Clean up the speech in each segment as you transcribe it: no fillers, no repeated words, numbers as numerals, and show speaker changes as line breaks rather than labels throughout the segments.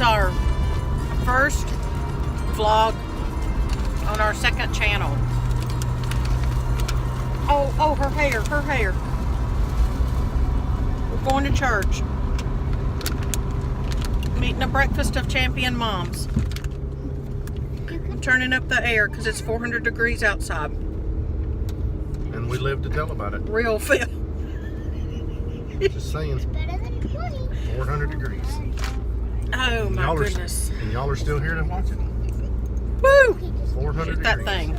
is our first vlog on our second channel. Oh, her hair. We're going to church. Meeting a breakfast of champion moms. I'm turning up the air because it's 400 degrees outside.
And we live to tell about it.
Real feel.
Just saying.
It's better than 20.
400 degrees.
Oh my goodness.
And y'all are still here to watch it.
Woo!
400
Shoot that
degrees.
thing.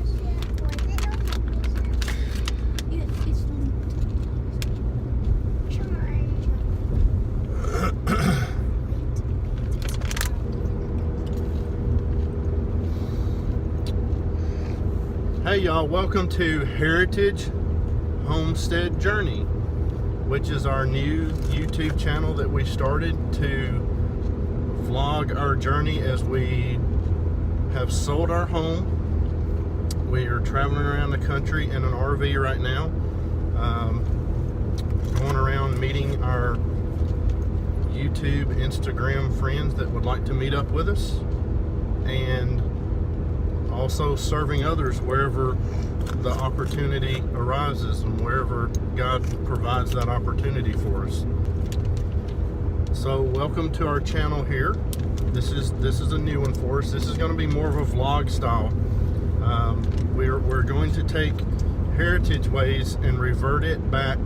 Hey y'all, welcome to Heritage Homestead Journey, which is our new YouTube channel that we started to vlog our journey as we have sold our home. We are traveling around the country in an RV right now, going around meeting our YouTube, Instagram friends that would like to meet up with us, and also serving others wherever the opportunity arises and wherever God provides that opportunity for us. So welcome to our channel here. This is a new one for us. This is going to be more of a vlog style. We're going to take Heritage Ways and revert it back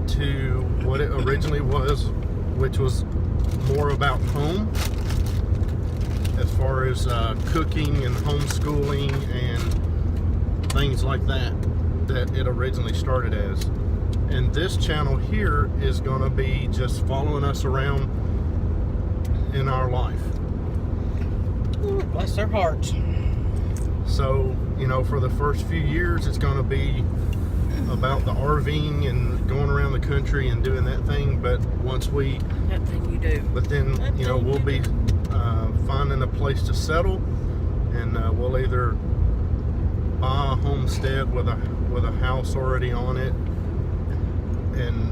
to what it originally was, which was more about home, as far as cooking and homeschooling and things like that it originally started as. And this channel here is going to be just following us around in our life.
Ooh, bless their hearts.
So, you know, for the first few years it's going to be about the RVing and going around the country and doing that thing, but once we...
That thing you do.
But then, you know, we'll be finding a place to settle, and we'll either buy a homestead with a house already on it and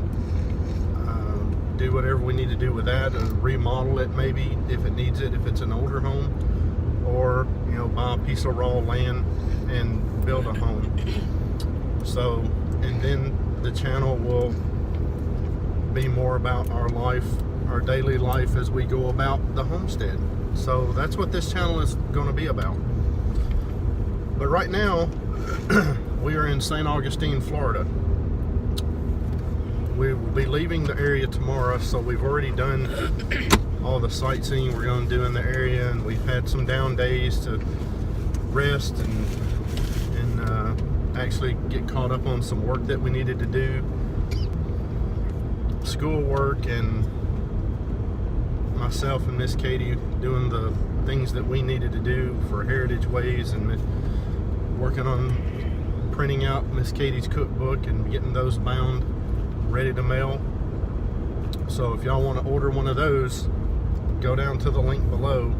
do whatever we need to do with that, and remodel it maybe if it needs it, if it's an older home, or, you know, buy a piece of raw land and build a home. So, and then the channel will be more about our life, our daily life as we go about the homestead. So that's what this channel is going to be about. But right now we are in St. Augustine, Florida. We will be leaving the area tomorrow, so we've already done all the sightseeing we're going to do in the area, and we've had some down days to rest and actually get caught up on some work that we needed to do, school work, and myself and Miss Katie doing the things that we needed to do for Heritage Ways, and working on printing out Miss Katie's cookbook and getting those bound, ready to mail. So if y'all want to order one of those, go down to the link below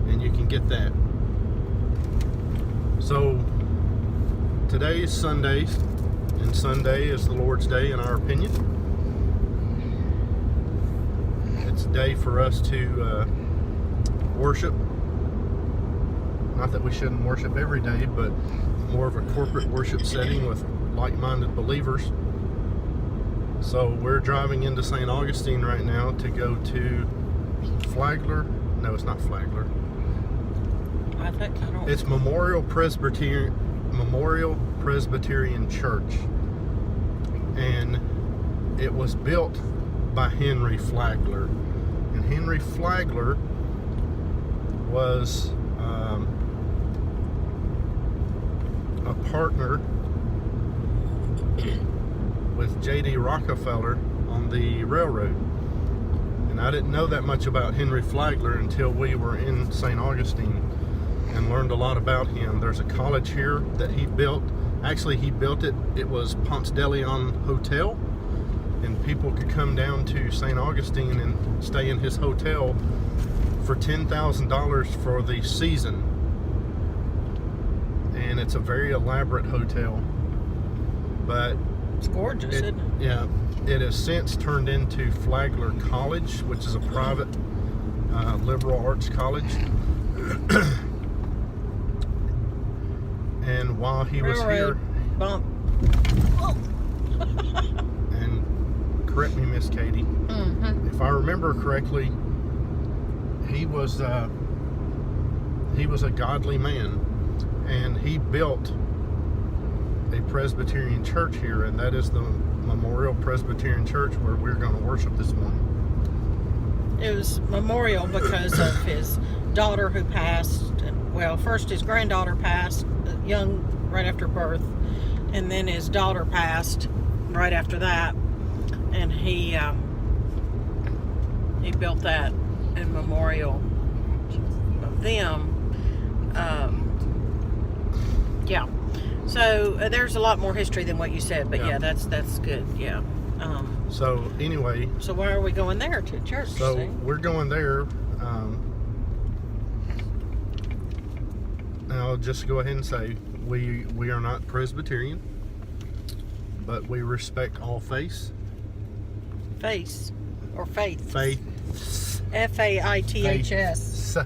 and you can get that. So today is Sunday, and Sunday is the Lord's Day in our opinion. It's a day for us to worship. Not that we shouldn't worship every day, but more of a corporate worship setting with like-minded believers. So we're driving into St. Augustine right now to go to Flagler. No, it's not Flagler.
I think I don't.
It's Memorial Presbyterian Church, and it was built by Henry Flagler. And Henry Flagler was a partner with J.D. Rockefeller on the railroad. And I didn't know that much about Henry Flagler until we were in St. Augustine and learned a lot about him. There's a college here that he built. Actually, he built it. It was Ponce de Leon Hotel, and people could come down to St. Augustine and stay in his hotel for $10,000 for the season. And it's a very elaborate hotel, but
It's gorgeous, isn't it?
yeah, it has since turned into Flagler College, which is a private liberal arts college. And while he was here,
bump.
and correct me, Miss Katie, if I remember correctly, he was a godly man, and he built a Presbyterian church here, and that is the Memorial Presbyterian Church where we're going to worship this morning.
It was memorial because of his daughter who passed. Well, first his granddaughter passed young, right after birth, and then his daughter passed right after that, and he built that in memorial of them. Yeah. So there's a lot more history than what you said, but yeah, that's good. Yeah.
So anyway.
So why are we going there to church?
So we're going there. I'll just go ahead and say we are not Presbyterian, but we respect all faiths.
Faith or faith.
Faith.
Faiths.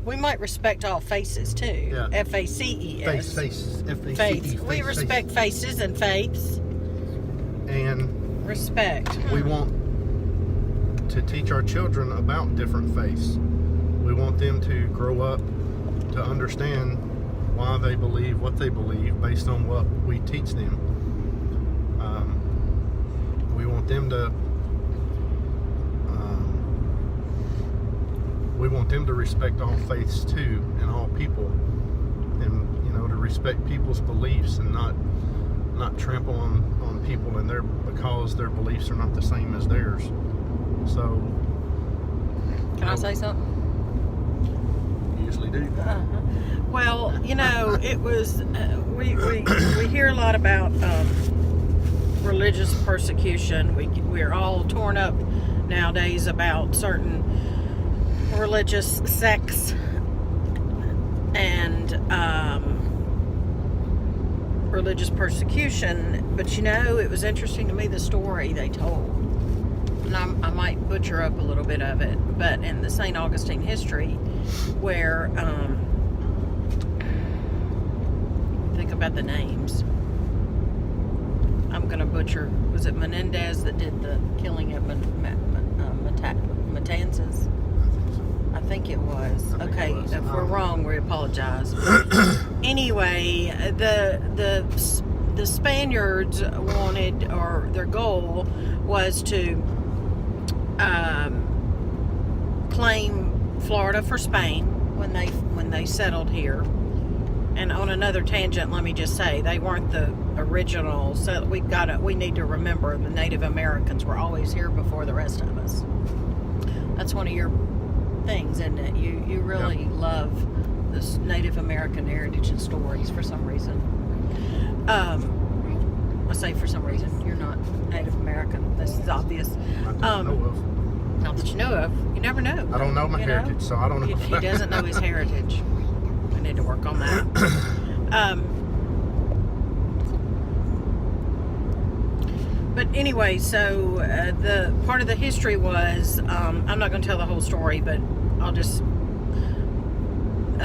We might respect all faces too.
Yeah.
Faces.
Faiths.
Faiths. We respect faces and faiths.
And
respect.
We want to teach our children about different faiths. We want them to grow up to understand why they believe what they believe based on what we teach them. We want them to respect all faiths too, and all people, and to respect people's beliefs and not trample on people and because their beliefs are not the same as theirs. So
can I say something?
You usually do.
Well, it was we hear a lot about religious persecution. We're all torn up nowadays about certain religious sects and religious persecution. But it was interesting to me the story they told, and I might butcher up a little bit of it, but in the St. Augustine history, where think about the names. I'm gonna butcher. Was it Menendez that did the killing at Matanzas? I think it was. Okay, if we're wrong, we apologize. Anyway, the Spaniards wanted, or their goal was to claim Florida for Spain when they settled here. And on another tangent, let me just say, they weren't the original. So we need to remember the Native Americans were always here before the rest of us. That's one of your things, isn't it? You really love this Native American heritage and stories for some reason. I say for some reason. You're not Native American. This is obvious.
Not
that you know of. You never know.
I don't know my heritage, so I don't know.
He doesn't know his heritage. We need to work on that. But anyway, so the part of the history was, I'm not going to tell the whole story, but I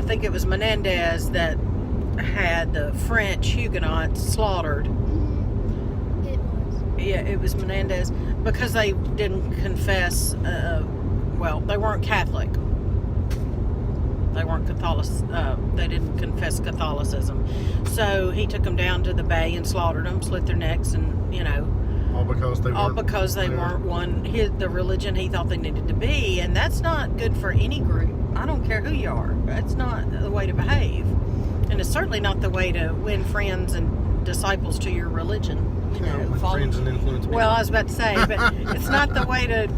think it was Menendez that had the French Huguenots slaughtered.
It was.
Yeah, it was Menendez, because they didn't confess, they weren't Catholic. They weren't Catholic. They didn't confess Catholicism. So he took them down to the bay and slaughtered them, slit their necks, and
all because they
weren't the religion he thought they needed to be, and that's not good for any group. I don't care who you are. That's not the way to behave, and it's certainly not the way to win friends and disciples to your religion.
Friends and influence people.
Well, I was about to say, but it's not the way to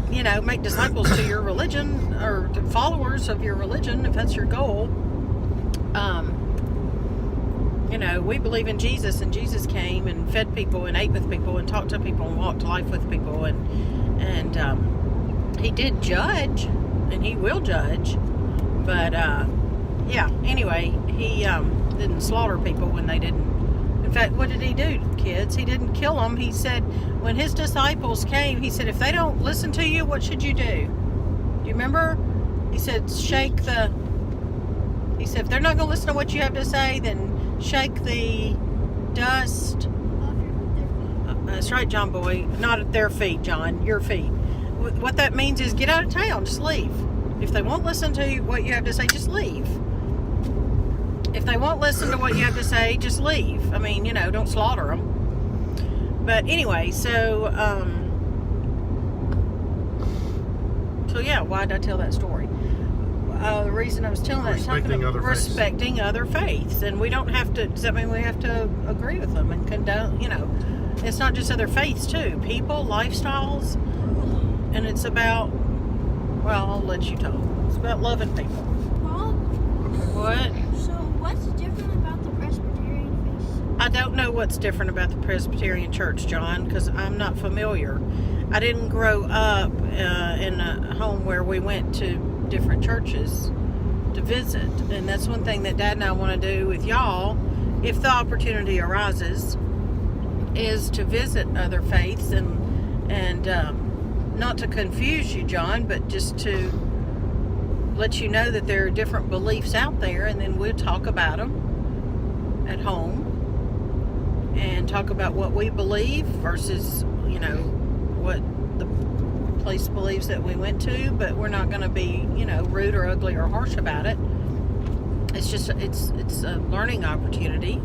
make disciples to your religion or to followers of your religion if that's your goal. We believe in Jesus, and Jesus came and fed people and ate with people and talked to people and walked life with people, and he did judge, and he will judge, but anyway, he didn't slaughter people when they didn't. In fact, what did he do, kids? He didn't kill them. He said, when his disciples came, he said, if they don't listen to you, what should you do? Do you remember? He said, he said, if they're not going to listen to what you have to say, then shake the dust. That's right, John Boy. Not at their feet, John. Your feet. What that means is get out of town. Just leave. If they won't listen to what you have to say, just leave. If they won't listen to what you have to say, just leave. I mean, don't slaughter them. But anyway, so yeah, why did I tell that story? The reason I was telling that is respecting other faiths. And we don't have to, does that mean we have to agree with them and condone, it's not just other faiths too. People, lifestyles, and it's about, well, I'll let you talk. It's about loving people.
Mom?
What?
So what's different about the Presbyterian faith?
I don't know what's different about the Presbyterian Church, John, because I'm not familiar. I didn't grow up in a home where we went to different churches to visit, and that's one thing that Dad and I want to do with y'all, if the opportunity arises, is to visit other faiths and not to confuse you, John, but just to let you know that there are different beliefs out there, and then we'll talk about them at home and talk about what we believe versus what the place believes that we went to, but we're not going to be rude or ugly or harsh about it. It's just it's a learning opportunity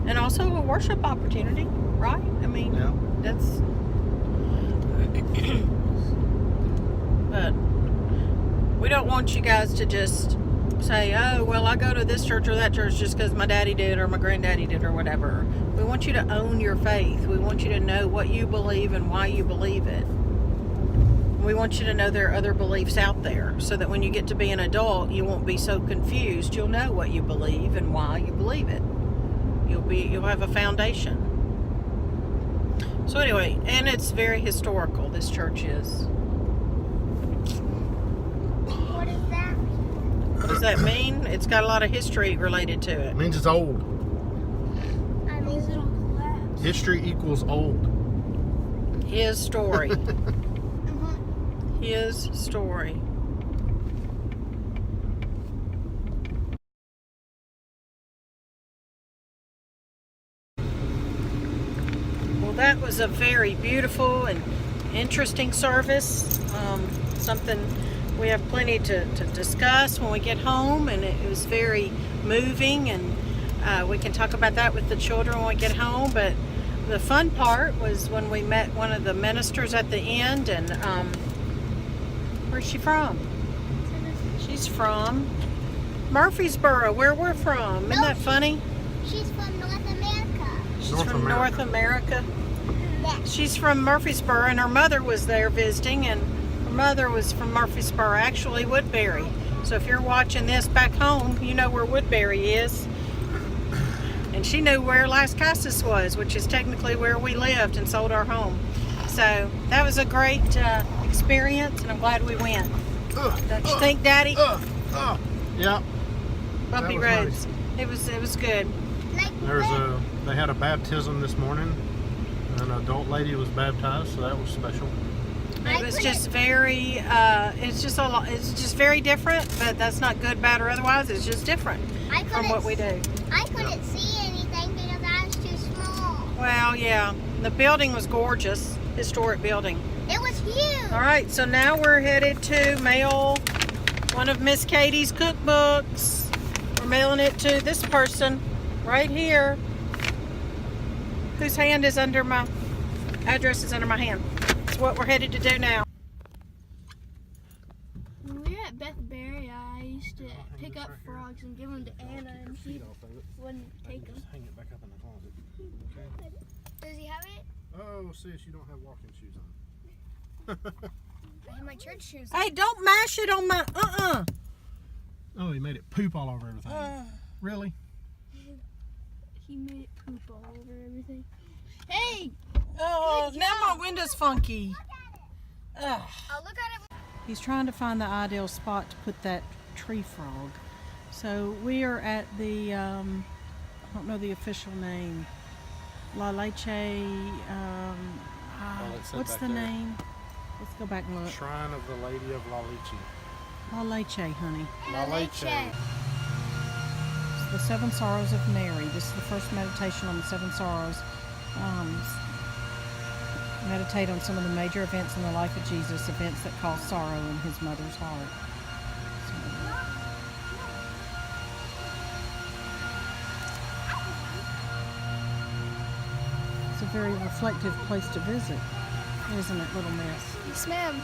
and also a worship opportunity, right? I mean,
yeah.
That's but we don't want you guys to just say, oh, well, I go to this church or that church just because my daddy did or my granddaddy did or whatever. We want you to own your faith. We want you to know what you believe and why you believe it. We want you to know there are other beliefs out there so that when you get to be an adult, you won't be so confused. You'll know what you believe and why you believe it. You'll have a foundation. So anyway, and it's very historical, this church is.
What is that?
What does that mean? It's got a lot of history related to it.
It means it's old.
I mean, it'll collapse.
History equals old.
His story. His story. Well, that was a very beautiful and interesting service. Something we have plenty to discuss when we get home, and it was very moving, and we can talk about that with the children when we get home. But the fun part was when we met one of the ministers at the end, and where's she from? She's from Murfreesboro, where we're from. Isn't that funny?
She's from North America.
She's from North America.
Yeah.
She's from Murfreesboro, and her mother was there visiting, and her mother was from Murfreesboro, actually Woodbury. So if you're watching this back home, you know where Woodbury is. And she knew where Las Casas was, which is technically where we lived and sold our home. So that was a great experience, and I'm glad we went. Don't you think, Daddy?
Yeah.
Bumpy roads. Nice. It was good.
They had a baptism this morning. An adult lady was baptized, so that was special.
It was just very. It's just very different, but that's not good, bad, or otherwise. It's just different from what we do.
I couldn't see anything because I was too small.
Well, yeah, the building was gorgeous, historic building.
It was huge.
All right, so now we're headed to mail one of Miss Katie's cookbooks. We're mailing it to this person right here, whose hand is under my address is under my hand. That's what we're headed to do now.
When we were at Beth Berry, I used to pick up frogs and give them to Anna, and she wouldn't take them.
Hang it back up in the closet. Okay.
Does he have it?
Oh, sis, you don't have walking shoes on.
I have my church shoes.
Hey, don't mash it on my
Oh, he made it poop all over everything. Really?
He made it poop all over everything. Hey!
Oh, now my window's funky. Ugh.
Oh, look at it.
He's trying to find the ideal spot to put that tree frog. So we are at the, I don't know the official name, La Leche,
Well, it said
what's
back
the
there.
name? Let's go back and look.
Shrine of the Lady of La Leche.
La leche, honey.
La leche.
The Seven Sorrows of Mary. This is the first meditation on the Seven Sorrows. Meditate on some of the major events in the life of Jesus, events that caused sorrow in his mother's heart. It's a very reflective place to visit, isn't it, little miss?
Yes, ma'am.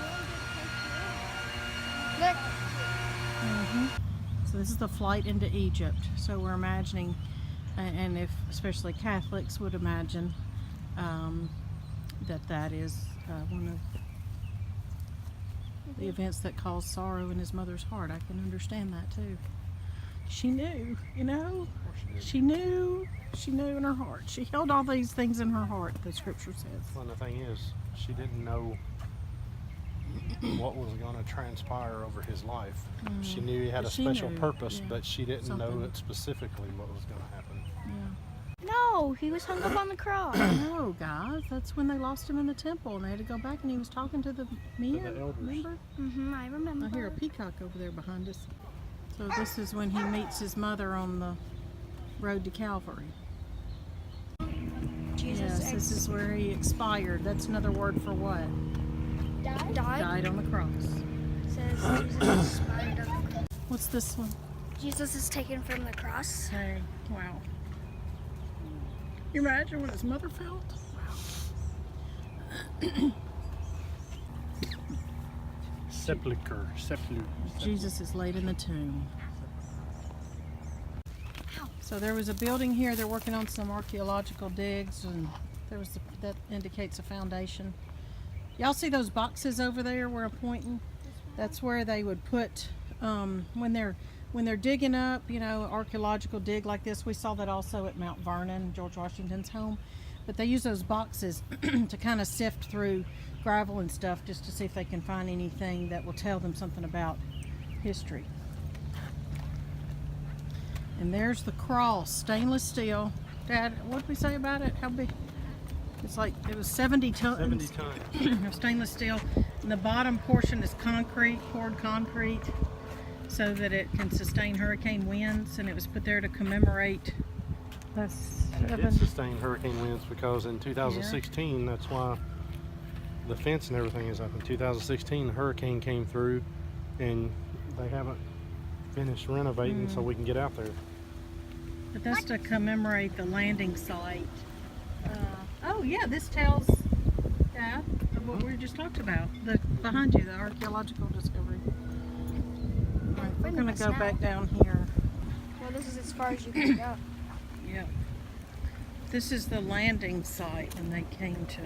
Look.
So this is the flight into Egypt. So we're imagining, and if especially Catholics would imagine, that is one of the events that caused sorrow in his mother's heart. I can understand that too. She knew, you know. She knew in her heart. She held all these things in her heart, the scripture says.
Well, the thing is, she didn't know what was going to transpire over his life. She knew he had a special purpose, but she didn't know it specifically what was going to happen.
No, he was hung up on the cross.
No, guys, that's when they lost him in the temple, and they had to go back, and he was talking to the men.
the elders.
Remember?
I remember.
I hear a peacock over there behind us. So this is when he meets his mother on the road to Calvary. Yes, this is where he expired. That's another word for what? Died on the cross.
Says Jesus expired on the cross.
What's this one?
Jesus is taken from the cross.
Hey, wow. You imagine what his mother felt? Wow.
Sepulcher.
Jesus is laid in the tomb. So there was a building here. They're working on some archaeological digs, and that indicates a foundation. Y'all see those boxes over there where I'm pointing? That's where they would put when they're digging up, you know, archaeological dig like this. We saw that also at Mount Vernon, George Washington's home. But they use those boxes to kind of sift through gravel and stuff just to see if they can find anything that will tell them something about history. And there's the cross, stainless steel. Dad, what did we say about it? How big? It's like, it was 70 tons.
70 tons.
Of stainless steel. And the bottom portion is concrete, poured concrete, so that it can sustain hurricane winds. And it was put there to commemorate
It did sustain hurricane winds because in 2016, that's why the fence and everything is up. In 2016, the hurricane came through, and they haven't finished renovating so we can get out there.
But that's to commemorate the landing site. Oh yeah, this tells of what we just talked about. Behind you, the archaeological discovery. All right, we're going to go back down here.
Well, this is as far as you can go.
Yep. This is the landing site, and they came to.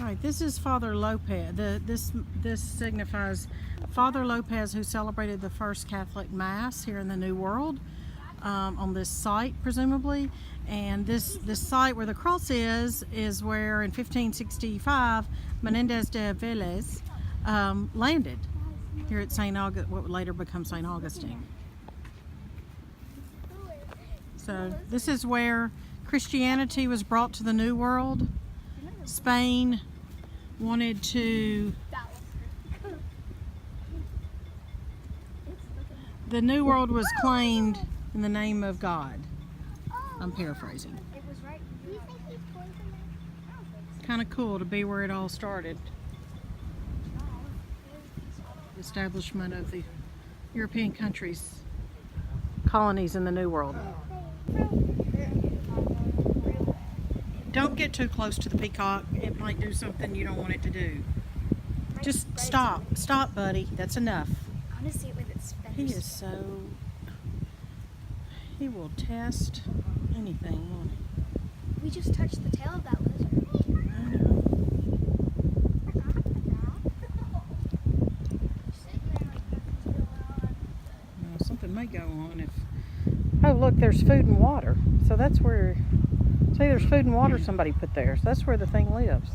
All right, this is Father Lopez. This signifies Father Lopez, who celebrated the first Catholic Mass here in the New World on this site, presumably. And this site where the cross is where in 1565 Menendez de Vélez landed here at St. Augustine, what would later become St. Augustine. So this is where Christianity was brought to the New World. Spain wanted to... The New World was claimed in the name of God. I'm paraphrasing. Kind of cool to be where it all started. The establishment of the European countries, colonies in the New World. Don't get too close to the peacock. It might do something you don't want it to do. Just stop. Stop, buddy. That's enough.
I want to see it with its feathers.
He is so... He will test anything, won't he?
We just touched the tail of that lizard.
I know. Well, something may go on if... Oh, look, there's food and water. So that's where... See, there's food and water somebody put there. So that's where the thing lives.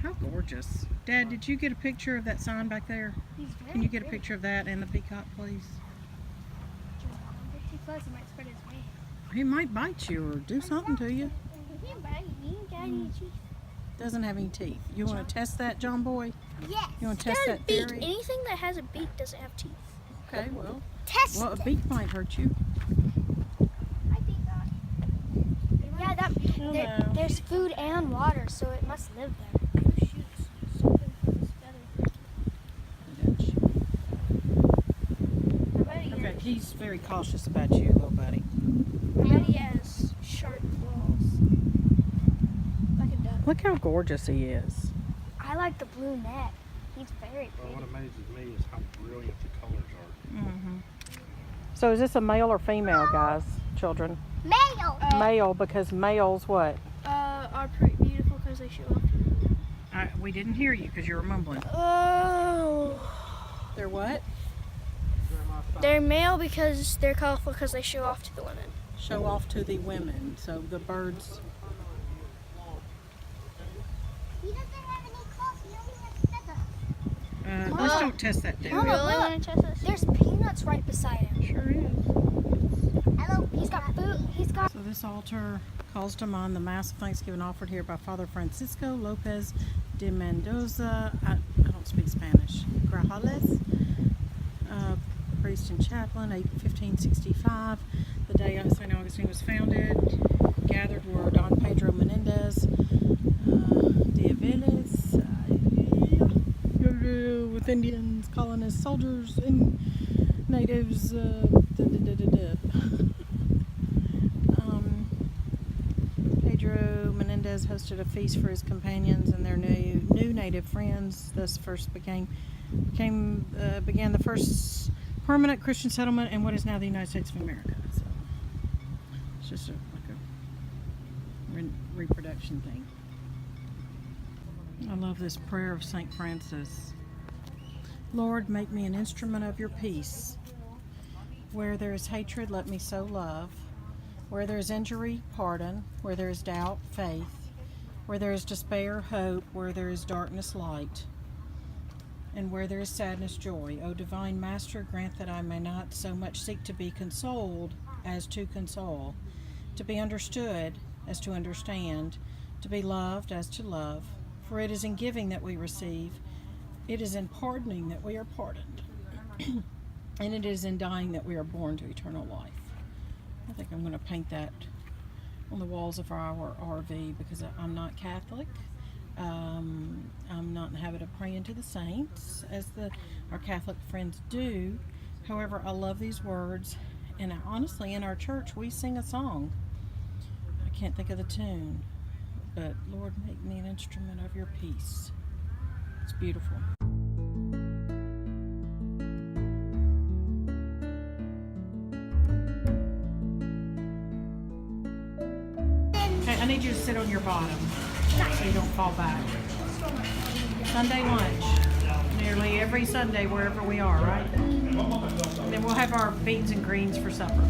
How gorgeous. Dad, did you get a picture of that sign back there? Can you get a picture of that and the peacock, please?
Too close, he might spread his wings.
He might bite you or do something to you.
He can't bite me. Daddy,
Doesn't have any teeth. You want to test that, John Boy?
Yes.
You want to test that
beak.
theory?
Anything that has a beak doesn't have teeth.
Okay, well,
Test
a beak might hurt you.
I think that. Yeah, there's food and water, so it must live there.
Okay, he's very cautious about you, little buddy.
I bet he has sharp claws. Like a duck.
Look how gorgeous he is.
I like the blue neck. He's very
Well, what
pretty.
amazes me is how brilliant the colors are.
Mm-hmm. So is this a male or female, guys, children?
Male.
Male, because males what?
Are pretty beautiful because they show off.
We didn't hear you because you were mumbling.
Oh.
They're what?
They're male because they're colorful because they show off to the women.
Show off to the women. So the birds.
He doesn't have any claws. He only has feathers.
Let's don't test that
You
theory.
really want to test this? There's peanuts right beside him.
Sure is.
Hello. He's got food. He's got.
So this altar calls to mind the Mass of Thanksgiving offered here by Father Francisco Lopez de Mendoza. I don't speak Spanish. Grajales, priest and chaplain, 1565. The day St. Augustine was founded. Gathered were Don Pedro Menendez, de Aviles, with Indians, colonists, soldiers, and natives. Pedro Menendez hosted a feast for his companions and their new native friends. Thus, began the first permanent Christian settlement in what is now the United States of America. So it's just like a reproduction thing. I love this prayer of St. Francis. Lord, make me an instrument of your peace. Where there is hatred, let me sow love. Where there is injury, pardon. Where there is doubt, faith. Where there is despair, hope. Where there is darkness, light. And where there is sadness, joy. O divine Master, grant that I may not so much seek to be consoled as to console, to be understood as to understand, to be loved as to love. For it is in giving that we receive, it is in pardoning that we are pardoned, and it is in dying that we are born to eternal life. I think I'm going to paint that on the walls of our RV because I'm not Catholic. I'm not in the habit of praying to the saints as our Catholic friends do. However, I love these words, and honestly, in our church, we sing a song. I can't think of the tune, but Lord, make me an instrument of your peace. It's beautiful. Okay, I need you to sit on your bottom so you don't fall back. Sunday lunch. Nearly every Sunday, wherever we are, right? And then we'll have our beans and greens for supper.